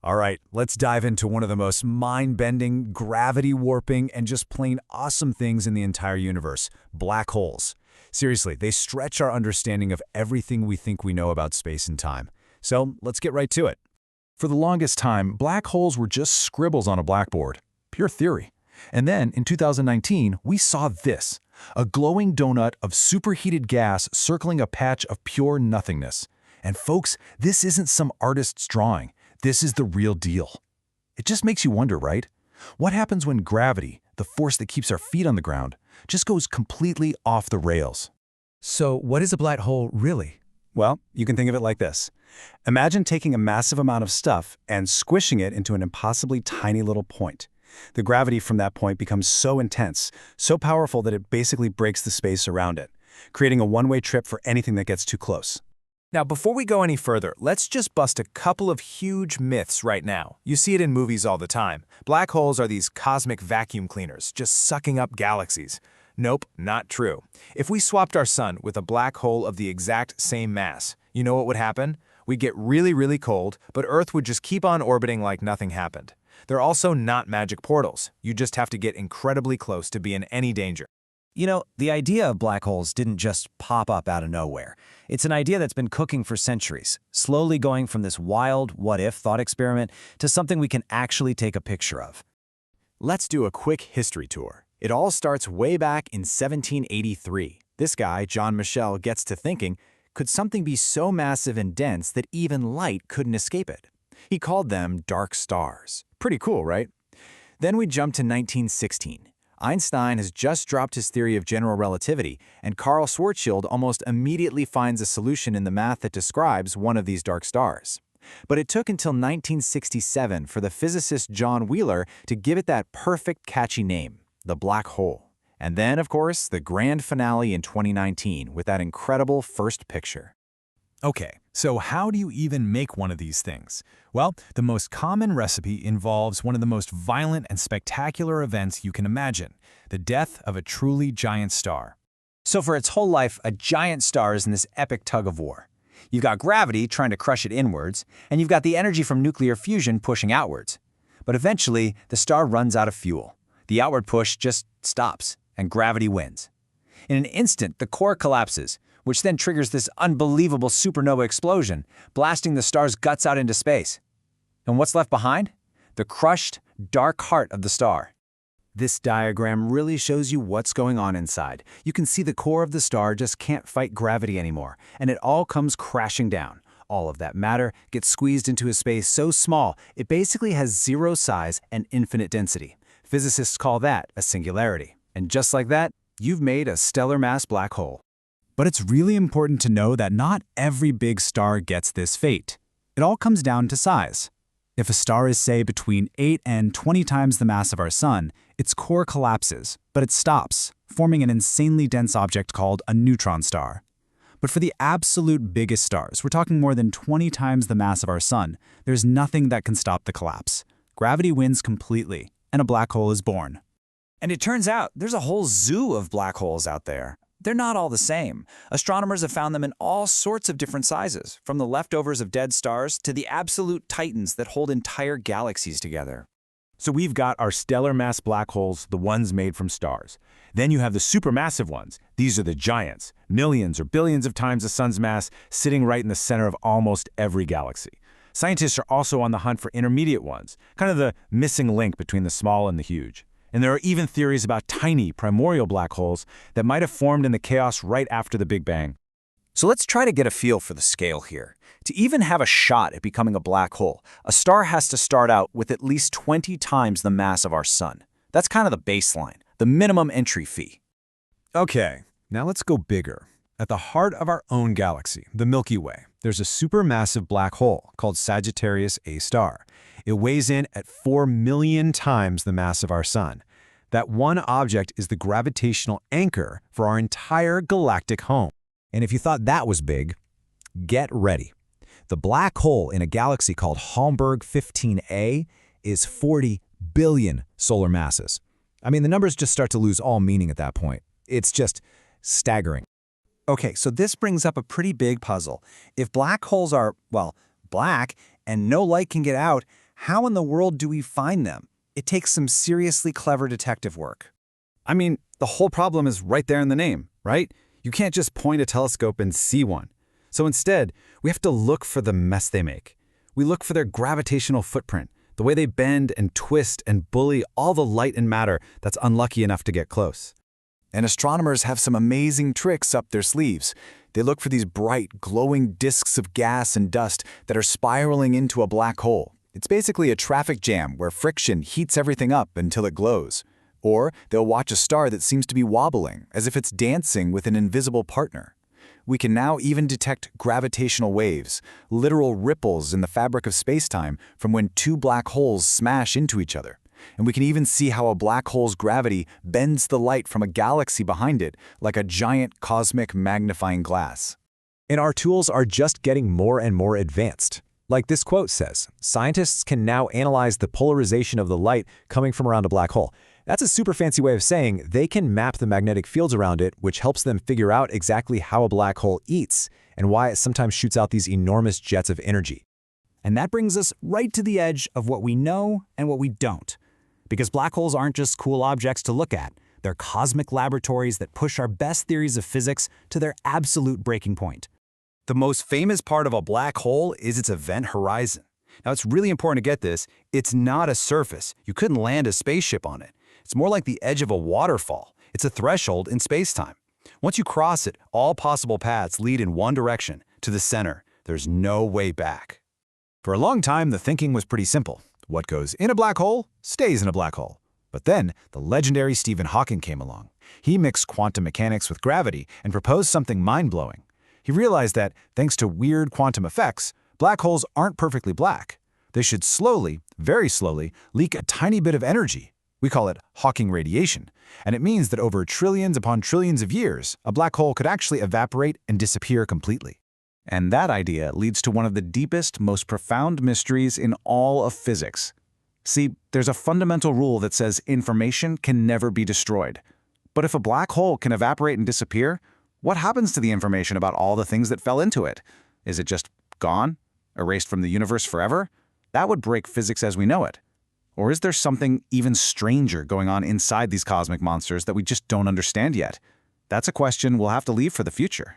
All right, let's dive into one of the most mind-bending, gravity-warping, and just plain awesome things in the entire universe, black holes. Seriously, they stretch our understanding of everything we think we know about space and time. So let's get right to it. For the longest time, black holes were just scribbles on a blackboard. Pure theory. And then, in 2019, we saw this. A glowing donut of superheated gas circling a patch of pure nothingness. And folks, this isn't some artist's drawing. This is the real deal. It just makes you wonder, right? What happens when gravity, the force that keeps our feet on the ground, just goes completely off the rails? So what is a black hole really? Well, you can think of it like this. Imagine taking a massive amount of stuff and squishing it into an impossibly tiny little point. The gravity from that point becomes so intense, so powerful that it basically breaks the space around it, creating a one-way trip for anything that gets too close. Now, before we go any further, let's just bust a couple of huge myths right now. You see it in movies all the time. Black holes are these cosmic vacuum cleaners, just sucking up galaxies. Nope, not true. If we swapped our sun with a black hole of the exact same mass, you know what would happen? We'd get really, really cold, but Earth would just keep on orbiting like nothing happened. They're also not magic portals. You just have to get incredibly close to be in any danger. You know, the idea of black holes didn't just pop up out of nowhere. It's an idea that's been cooking for centuries, slowly going from this wild what-if thought experiment to something we can actually take a picture of. Let's do a quick history tour. It all starts way back in 1783. This guy, John Michel, gets to thinking, could something be so massive and dense that even light couldn't escape it? He called them dark stars. Pretty cool, right? Then we jump to 1916. Einstein has just dropped his theory of general relativity, and Karl Schwarzschild almost immediately finds a solution in the math that describes one of these dark stars. But it took until 1967 for the physicist John Wheeler to give it that perfect catchy name, the black hole. And then, of course, the grand finale in 2019 with that incredible first picture. Okay, so how do you even make one of these things? Well, the most common recipe involves one of the most violent and spectacular events you can imagine, the death of a truly giant star. So for its whole life, a giant star is in this epic tug of war. You've got gravity trying to crush it inwards, and you've got the energy from nuclear fusion pushing outwards. But eventually, the star runs out of fuel. The outward push just stops, and gravity wins. In an instant, the core collapses, which then triggers this unbelievable supernova explosion, blasting the star's guts out into space. And what's left behind? The crushed, dark heart of the star. This diagram really shows you what's going on inside. You can see the core of the star just can't fight gravity anymore, and it all comes crashing down. All of that matter gets squeezed into a space so small, it basically has zero size and infinite density. Physicists call that a singularity. And just like that, you've made a stellar mass black hole. But it's really important to know that not every big star gets this fate. It all comes down to size. If a star is, say, between 8 and 20 times the mass of our Sun, its core collapses, but it stops, forming an insanely dense object called a neutron star. But for the absolute biggest stars, we're talking more than 20 times the mass of our Sun, there's nothing that can stop the collapse. Gravity wins completely, and a black hole is born. And it turns out there's a whole zoo of black holes out there. They're not all the same. Astronomers have found them in all sorts of different sizes, from the leftovers of dead stars to the absolute titans that hold entire galaxies together. So we've got our stellar mass black holes, the ones made from stars. Then you have the supermassive ones. These are the giants, millions or billions of times the sun's mass, sitting right in the center of almost every galaxy. Scientists are also on the hunt for intermediate ones, kind of the missing link between the small and the huge. And there are even theories about tiny, primordial black holes that might have formed in the chaos right after the Big Bang. So let's try to get a feel for the scale here. To even have a shot at becoming a black hole, a star has to start out with at least 20 times the mass of our Sun. That's kind of the baseline, the minimum entry fee. Okay, now let's go bigger. At the heart of our own galaxy, the Milky Way, there's a supermassive black hole called Sagittarius A star. It weighs in at 4 million times the mass of our Sun. That one object is the gravitational anchor for our entire galactic home. And if you thought that was big, get ready. The black hole in a galaxy called Holmberg 15A is 40 billion solar masses. I mean, the numbers just start to lose all meaning at that point. It's just staggering. Okay, so this brings up a pretty big puzzle. If black holes are, well, black, and no light can get out, how in the world do we find them? It takes some seriously clever detective work. I mean, the whole problem is right there in the name, right? You can't just point a telescope and see one. So instead, we have to look for the mess they make. We look for their gravitational footprint, the way they bend and twist and bully all the light and matter that's unlucky enough to get close. And astronomers have some amazing tricks up their sleeves. They look for these bright, glowing disks of gas and dust that are spiraling into a black hole. It's basically a traffic jam where friction heats everything up until it glows. Or they'll watch a star that seems to be wobbling, as if it's dancing with an invisible partner. We can now even detect gravitational waves, literal ripples in the fabric of spacetime from when two black holes smash into each other. And we can even see how a black hole's gravity bends the light from a galaxy behind it like a giant cosmic magnifying glass. And our tools are just getting more and more advanced. Like this quote says, scientists can now analyze the polarization of the light coming from around a black hole. That's a super fancy way of saying they can map the magnetic fields around it, which helps them figure out exactly how a black hole eats and why it sometimes shoots out these enormous jets of energy. And that brings us right to the edge of what we know and what we don't. Because black holes aren't just cool objects to look at. They're cosmic laboratories that push our best theories of physics to their absolute breaking point. The most famous part of a black hole is its event horizon. Now, it's really important to get this. It's not a surface. You couldn't land a spaceship on it. It's more like the edge of a waterfall. It's a threshold in spacetime. Once you cross it, all possible paths lead in one direction, to the center. There's no way back. For a long time, the thinking was pretty simple. What goes in a black hole stays in a black hole. But then, the legendary Stephen Hawking came along. He mixed quantum mechanics with gravity and proposed something mind-blowing. He realized that, thanks to weird quantum effects, black holes aren't perfectly black. They should slowly, very slowly, leak a tiny bit of energy. We call it Hawking radiation, and it means that over trillions upon trillions of years, a black hole could actually evaporate and disappear completely. And that idea leads to one of the deepest, most profound mysteries in all of physics. See, there's a fundamental rule that says information can never be destroyed. But if a black hole can evaporate and disappear, what happens to the information about all the things that fell into it? Is it just gone? Erased from the universe forever? That would break physics as we know it. Or is there something even stranger going on inside these cosmic monsters that we just don't understand yet? That's a question we'll have to leave for the future.